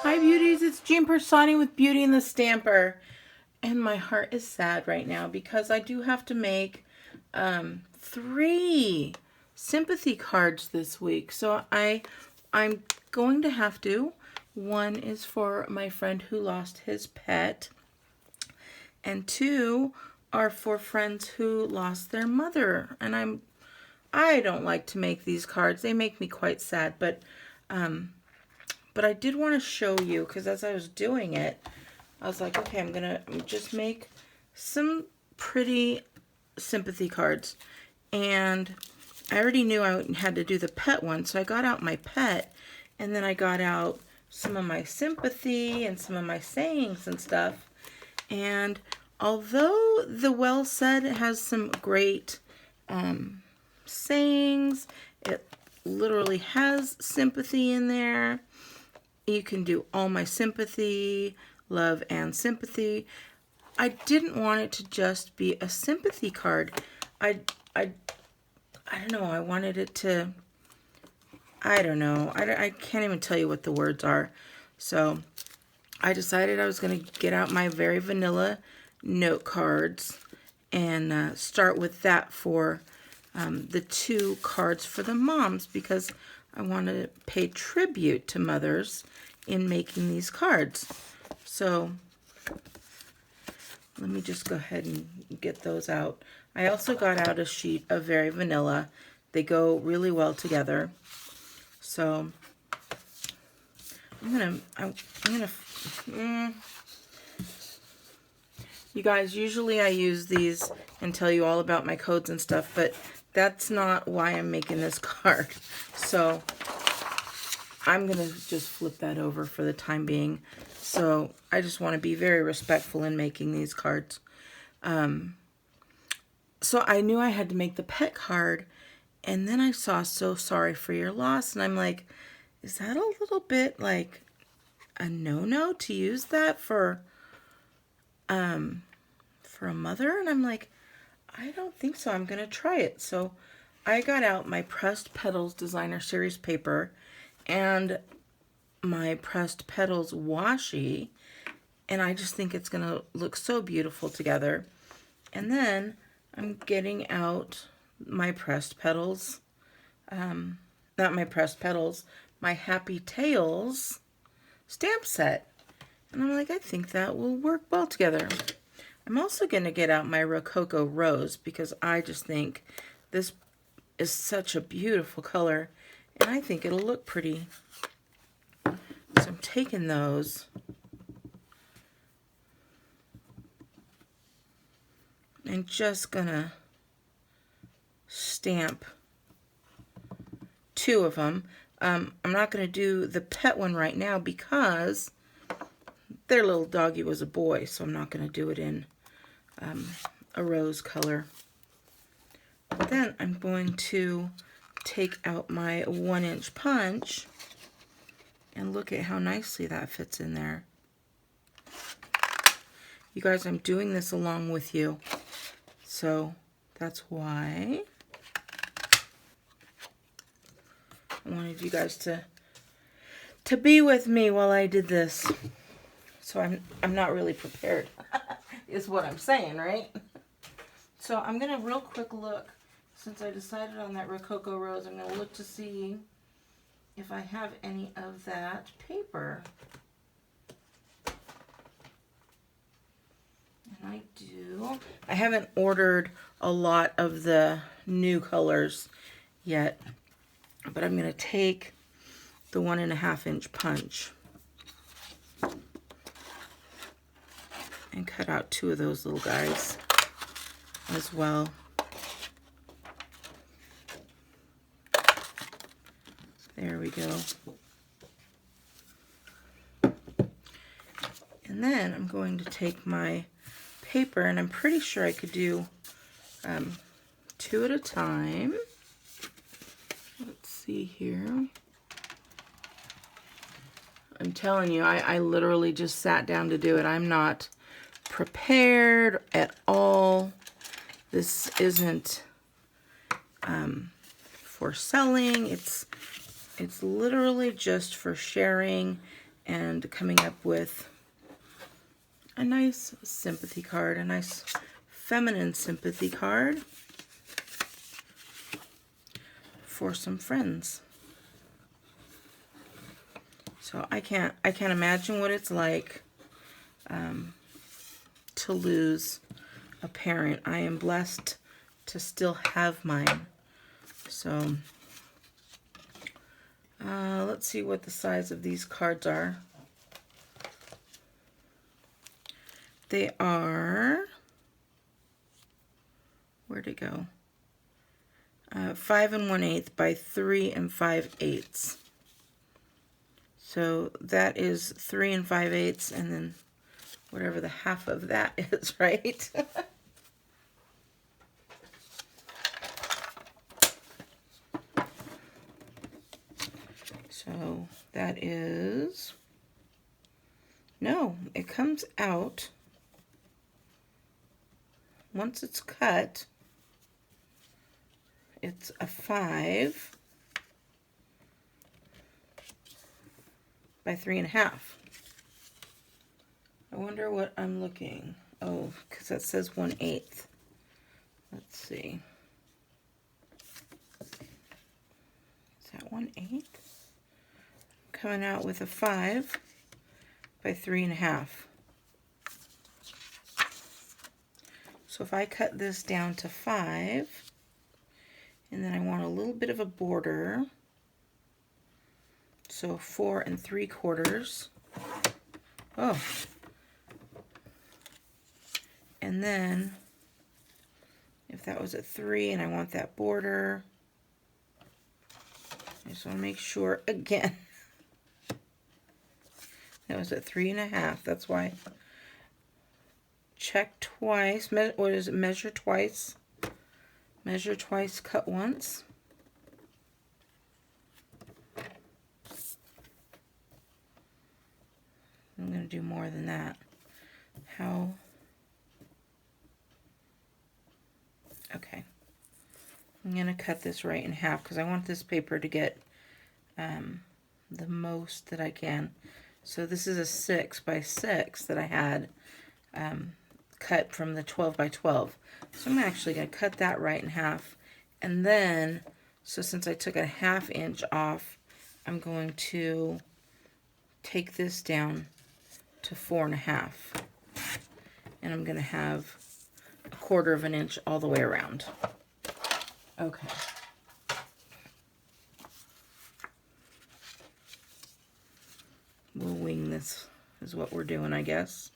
Hi beauties, it's Jean Piersanti with Beauty and the Stamper. And my heart is sad right now because I do have to make 3 sympathy cards this week. So I'm going to have to. One is for my friend who lost his pet. And 2 are for friends who lost their mother. And I don't like to make these cards. They make me quite sad, but I did want to show you, because as I was doing it, I was like, okay, I'm going to just make some pretty sympathy cards. And I already knew I had to do the pet one, so I got out my pet, and then I got out some of my sympathy and some of my sayings and stuff. And although the Well Said has some great sayings, it literally has sympathy in there. You can do all my sympathy, love and sympathy. I didn't want it to just be a sympathy card. I don't know. I wanted it to, I don't know. I can't even tell you what the words are. So I decided I was going to get out my very vanilla note cards and start with that for the 2 cards for the moms, because I want to pay tribute to mothers in making these cards. So let me just go ahead and get those out. I also got out a sheet of very vanilla. They go really well together. So you guys, usually I use these and tell you all about my codes and stuff, but that's not why I'm making this card. So I'm going to just flip that over for the time being. So I just want to be very respectful in making these cards. So I knew I had to make the pet card, and then I saw "So sorry for your loss," and I'm like, is that a little bit like a no-no to use that for a mother? And I'm like, I don't think so. I'm going to try it. So I got out my Pressed Petals Designer Series paper and my Pressed Petals washi, and I just think it's going to look so beautiful together. And then I'm getting out my Pressed Petals, not my Pressed Petals, my Happy Tales stamp set. And I'm like, I think that will work well together. I'm also going to get out my Rococo Rose, because I just think this is such a beautiful color, and I think it'll look pretty. So I'm taking those and just going to stamp 2 of them. I'm not going to do the pet one right now because their little doggy was a boy, so I'm not going to do it in a rose color. But then I'm going to take out my 1-inch punch and look at how nicely that fits in there. You guys, I'm doing this along with you, so that's why I wanted you guys to be with me while I did this. So I'm not really prepared, is what I'm saying, right? So I'm going to real quick look, since I decided on that Rococo Rose, I'm going to look to see if I have any of that paper. And I do. I haven't ordered a lot of the new colors yet, but I'm going to take the 1.5-inch punch and cut out 2 of those little guys as well. There we go. And then I'm going to take my paper, and I'm pretty sure I could do 2 at a time. Let's see here. I'm telling you, I literally just sat down to do it. I'm not prepared at all. This isn't for selling. It's literally just for sharing and coming up with a nice sympathy card, a nice feminine sympathy card for some friends. So I can't imagine what it's like to lose a parent. I am blessed to still have mine. So let's see what the size of these cards are. They are, where'd it go? 5 1/8 by 3 5/8. So that is 3 5/8, and then whatever the half of that is, right? So that is, no, it comes out, once it's cut, it's a 5 by 3 1/2. I wonder what I'm looking. Oh, because that says 1/8. Let's see. Is that 1/8? Coming out with a 5 by 3 1/2. So if I cut this down to 5, and then I want a little bit of a border, so 4 3/4. Oh. And then if that was a 3 and I want that border, I just want to make sure again. That was at 3 1/2. That's why. Check twice. What is it? Measure twice. Measure twice, cut once. I'm going to do more than that. How? Okay. I'm going to cut this right in half because I want this paper to get the most that I can. So this is a 6 by 6 that I had cut from the 12 by 12. So I'm actually going to cut that right in half. And then, so since I took a 1/2 inch off, I'm going to take this down to 4 1/2. And I'm going to have a 1/4 inch all the way around. Okay. We'll wing this, is what we're doing, I guess.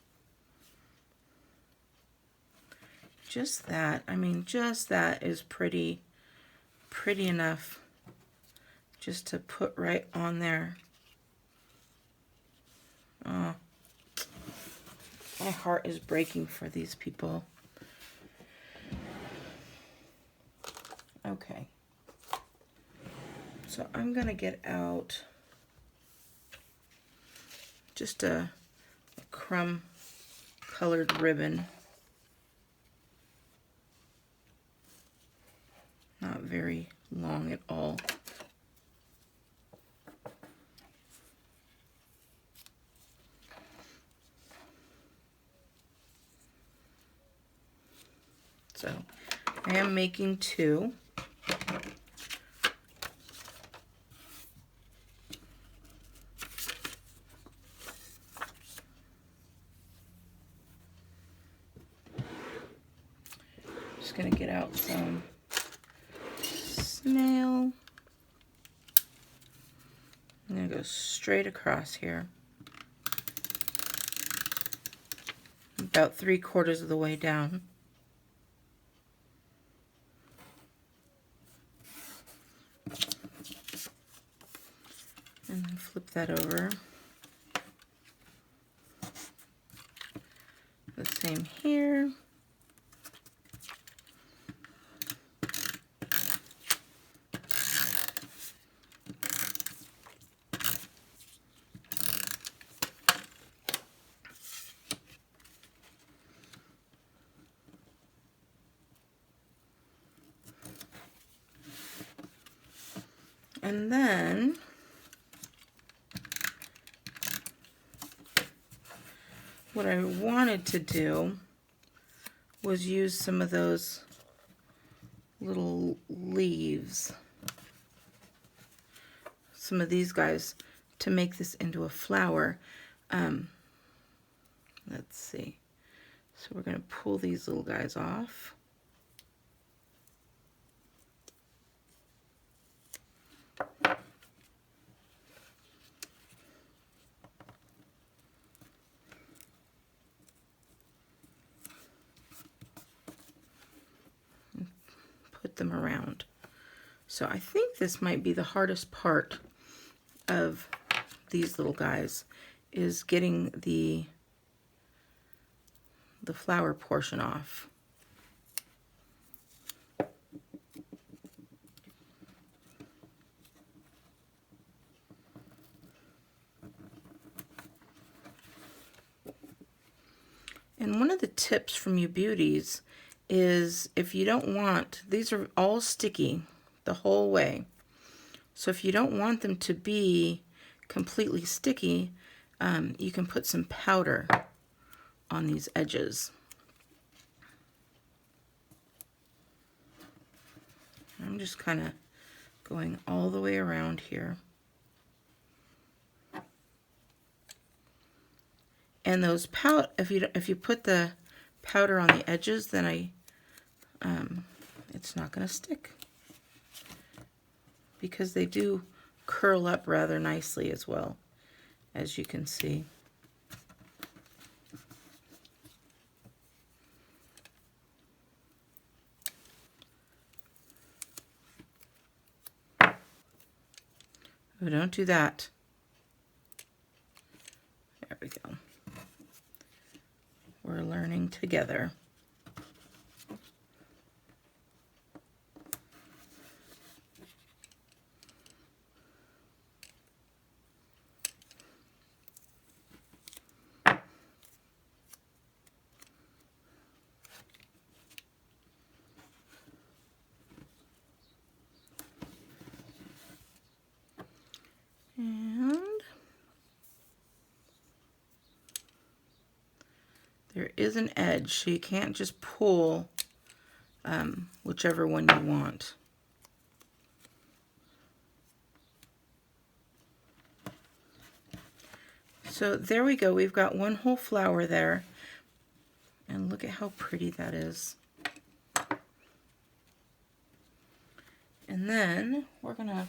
Just that, I mean, just that is pretty enough just to put right on there. Oh, my heart is breaking for these people. Okay. So I'm going to get out just a crumb colored ribbon. Not very long at all. So I am making 2. Just going to get out some Snail. I'm going to go straight across here. About 3/4 of the way down. And then flip that over. The same here. And then what I wanted to do was use some of those little leaves, some of these guys, to make this into a flower. Let's see. So we're going to pull these little guys off. Put them around. So I think this might be the hardest part of these little guys, is getting the flower portion off. And one of the tips from you beauties is, if you don't want, these are all sticky the whole way. So if you don't want them to be completely sticky, you can put some powder on these edges. I'm just kind of going all the way around here. And those if you put the powder on the edges, then it's not going to stick, because they do curl up rather nicely as well, as you can see. Oh, don't do that. There we go. We're learning together. And there is an edge, so you can't just pull whichever one you want. So there we go. We've got one whole flower there. And look at how pretty that is. And then we're going to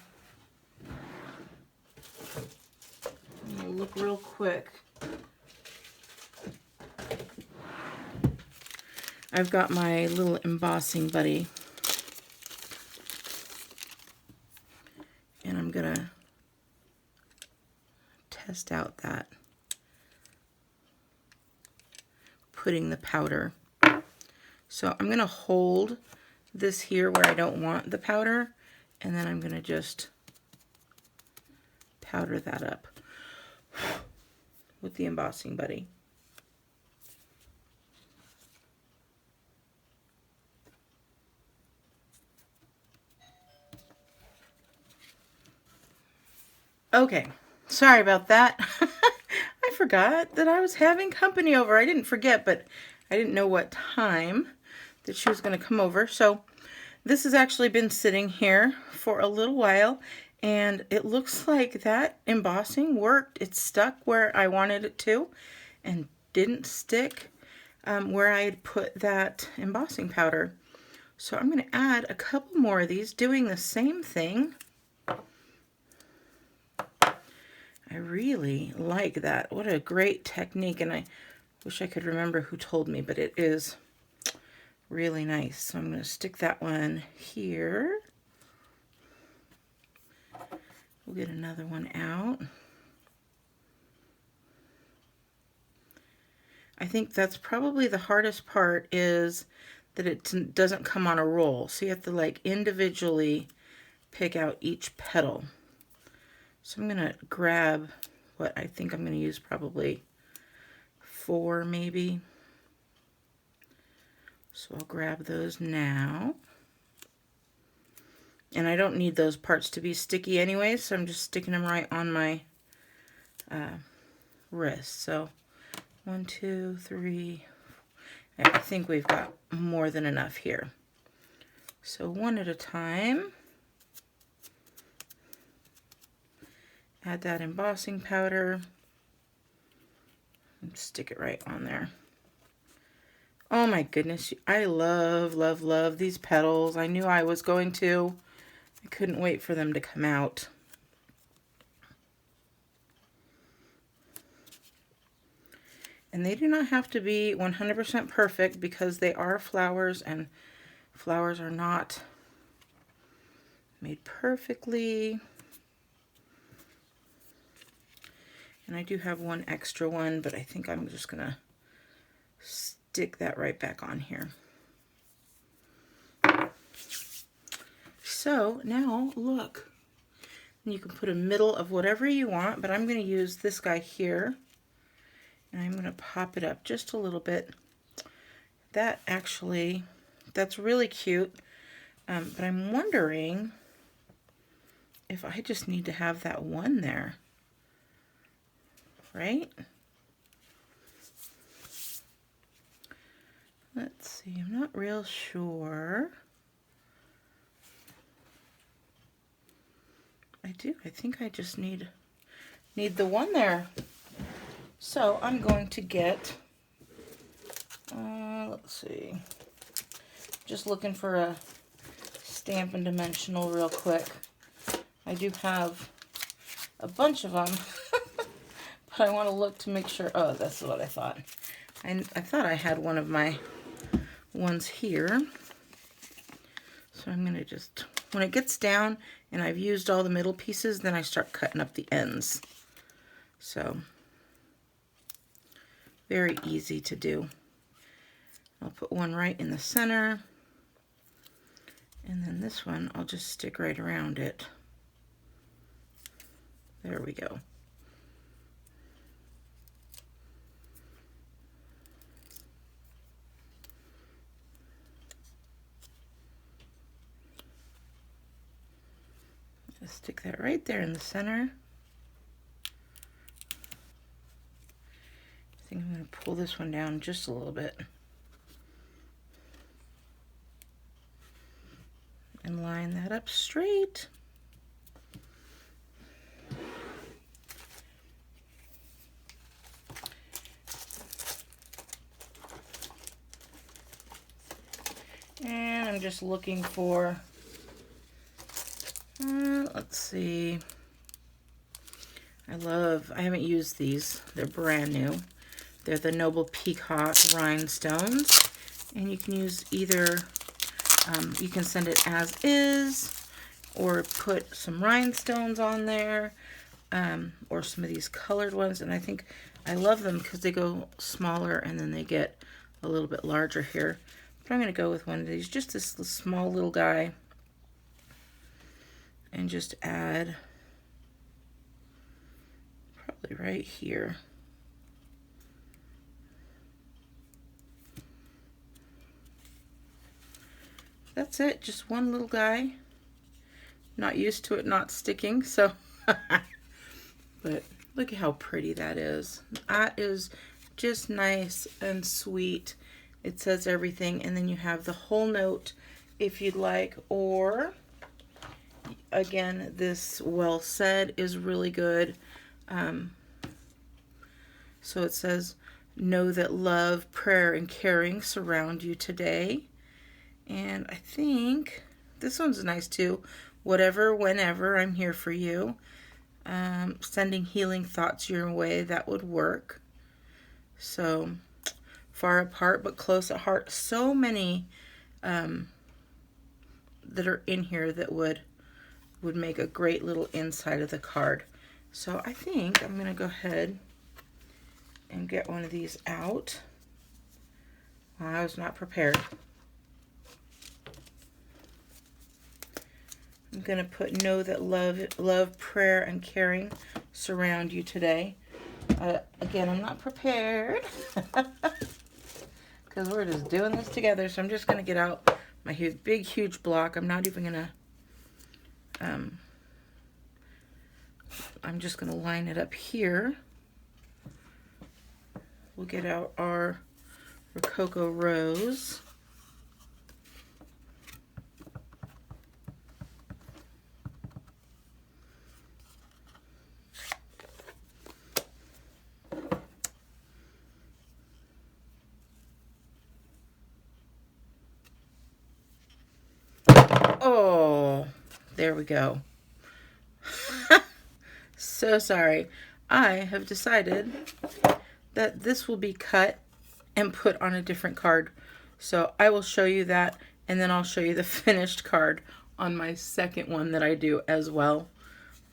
look real quick. I've got my little embossing buddy. And I'm going to test out that putting the powder. So I'm going to hold this here where I don't want the powder, and then I'm going to just powder that up with the embossing buddy. Okay, sorry about that. I forgot that I was having company over. I didn't forget, but I didn't know what time that she was going to come over. So this has actually been sitting here for a little while, and it looks like that embossing worked. It stuck where I wanted it to and didn't stick where I had put that embossing powder. So I'm going to add a couple more of these, doing the same thing. I really like that. What a great technique, and I wish I could remember who told me, but it is really nice. So I'm going to stick that one here. We'll get another one out. I think that's probably the hardest part, is that it doesn't come on a roll. So you have to like individually pick out each petal. So I'm going to grab what I think I'm going to use, probably 4 maybe. So I'll grab those now. And I don't need those parts to be sticky anyway, so I'm just sticking them right on my wrist. So 1, 2, 3. I think we've got more than enough here. So one at a time. Add that embossing powder and stick it right on there. Oh my goodness, I love, love, love these petals. I knew I was going to. I couldn't wait for them to come out. And they do not have to be 100% perfect because they are flowers, and flowers are not made perfectly. And I do have one extra one, but I think I'm just gonna stick that right back on here. So now look, you can put a middle of whatever you want, but I'm gonna use this guy here. And I'm going to pop it up just a little bit. That's really cute. But I'm wondering if I just need to have that one there. Right? Let's see, I'm not real sure. I think I just need the one there. So I'm going to get, let's see, just looking for a Stampin' Dimensional real quick. I do have a bunch of them, but I want to look to make sure. Oh, that's what I thought. I thought I had one of my ones here. So I'm going to just, when it gets down and I've used all the middle pieces, then I start cutting up the ends. So very easy to do. I'll put one right in the center, and then this one I'll just stick right around it. There we go. Just stick that right there in the center. I think I'm going to pull this one down just a little bit and line that up straight. And I'm just looking for, let's see, I haven't used these, they're brand new. They're the Noble Peacock rhinestones, and you can use either, you can send it as is, or put some rhinestones on there, or some of these colored ones, and I love them because they go smaller and then they get a little bit larger here. But I'm going to go with one of these, just this small little guy, and just add probably right here. That's it, just one little guy. Not used to it not sticking, so but look at how pretty that is. That is just nice and sweet. It says everything, and then you have the whole note if you'd like, or again, this well said is really good. So it says, know that love, prayer, and caring surround you today. And I think this one's nice too. Whatever, whenever, I'm here for you. Sending healing thoughts your way, that would work. So, far apart but close at heart. So many that are in here that would make a great little inside of the card. So I think I'm going to go ahead and get one of these out. I was not prepared. I'm going to put, know that love, prayer, and caring surround you today. Again, I'm not prepared because we're just doing this together. So I'm just going to get out my big, huge block. I'm not even going to, I'm just going to line it up here we'll get out our Rococo Rose. Oh, there we go. So sorry. I have decided that this will be cut and put on a different card. So I will show you that, and then I'll show you the finished card on my second one that I do as well.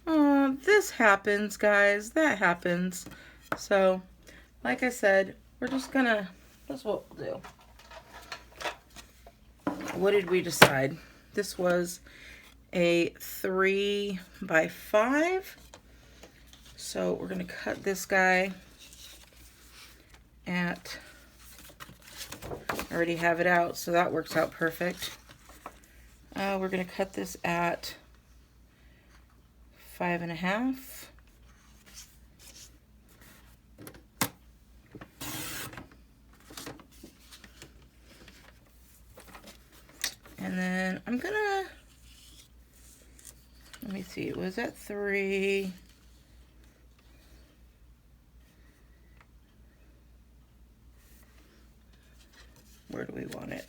Oh, this happens, guys. That happens. So, like I said, we're just gonna, that's what we'll do. What did we decide? This was a 3 by 5. So we're gonna cut this guy at, I already have it out, so that works out perfect. We're gonna cut this at 5.5. And then I'm gonna, let me see, was that 3? Where do we want it?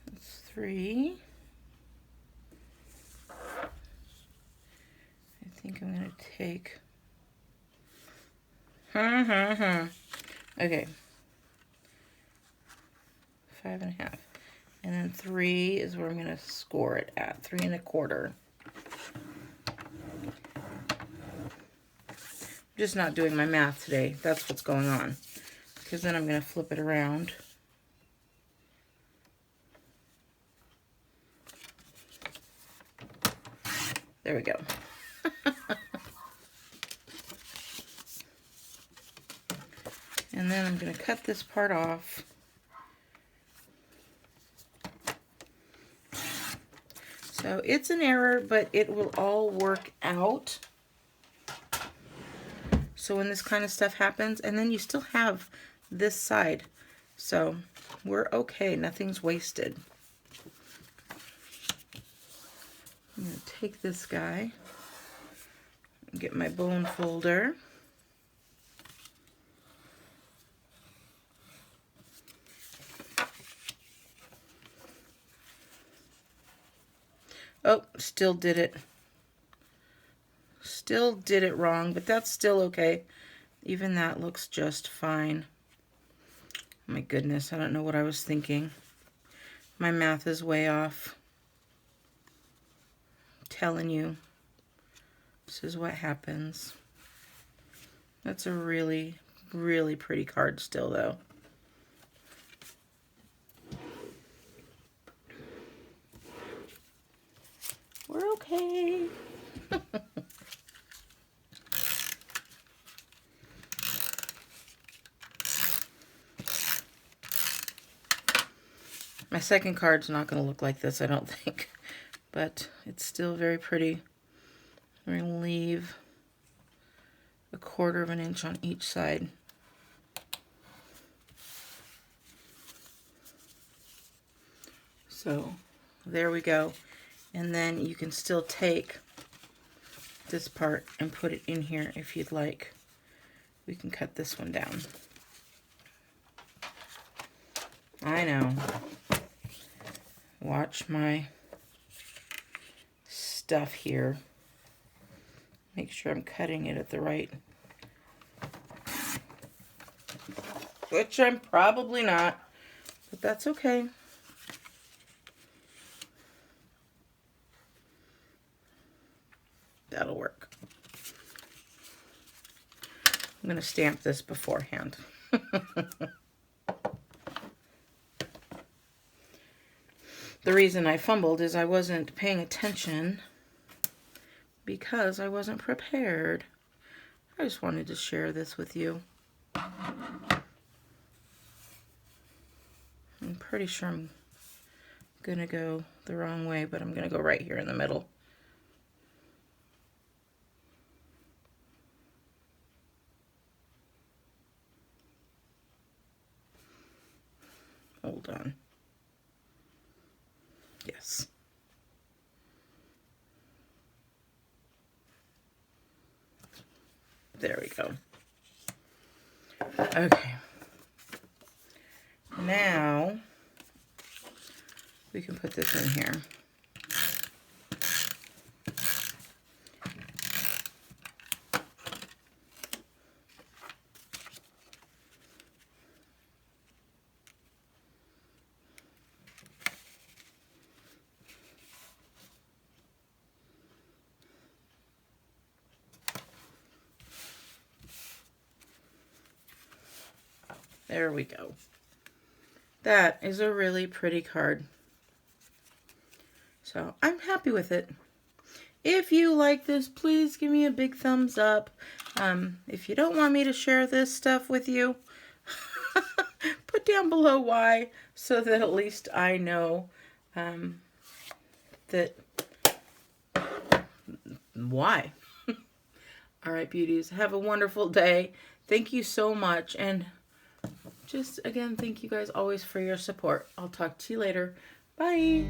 That's 3. I think I'm gonna take, okay, 5.5. And then 3 is where I'm gonna score it at, 3 1/4. Just not doing my math today. That's what's going on. Because then I'm going to flip it around. There we go. And then I'm going to cut this part off. So it's an error, but it will all work out. So when this kind of stuff happens, and then you still have this side. So we're okay, nothing's wasted. I'm gonna take this guy, and get my bone folder. Oh, still did it. Still did it wrong, but that's still okay. Even that looks just fine. My goodness, I don't know what I was thinking. My math is way off. I'm telling you, this is what happens. That's a really, really pretty card still, though. We're okay. My second card's not going to look like this, I don't think, but it's still very pretty. We're going to leave 1/4 inch on each side. So there we go. And then you can still take this part and put it in here if you'd like. We can cut this one down. I know. Watch my stuff here. Make sure I'm cutting it at the right, which I'm probably not, but that's okay. That'll work. I'm going to stamp this beforehand. The reason I fumbled is I wasn't paying attention because I wasn't prepared. I just wanted to share this with you. I'm pretty sure I'm gonna go the wrong way, but I'm gonna go right here in the middle. Hold on. Yes. There we go. Okay. Now we can put this in here. There we go. That is a really pretty card. So I'm happy with it. If you like this, please give me a big thumbs up. If you don't want me to share this stuff with you, put down below why, so that at least I know that why. All right, beauties, have a wonderful day. Thank you so much. And just again, thank you guys always for your support. I'll talk to you later. Bye.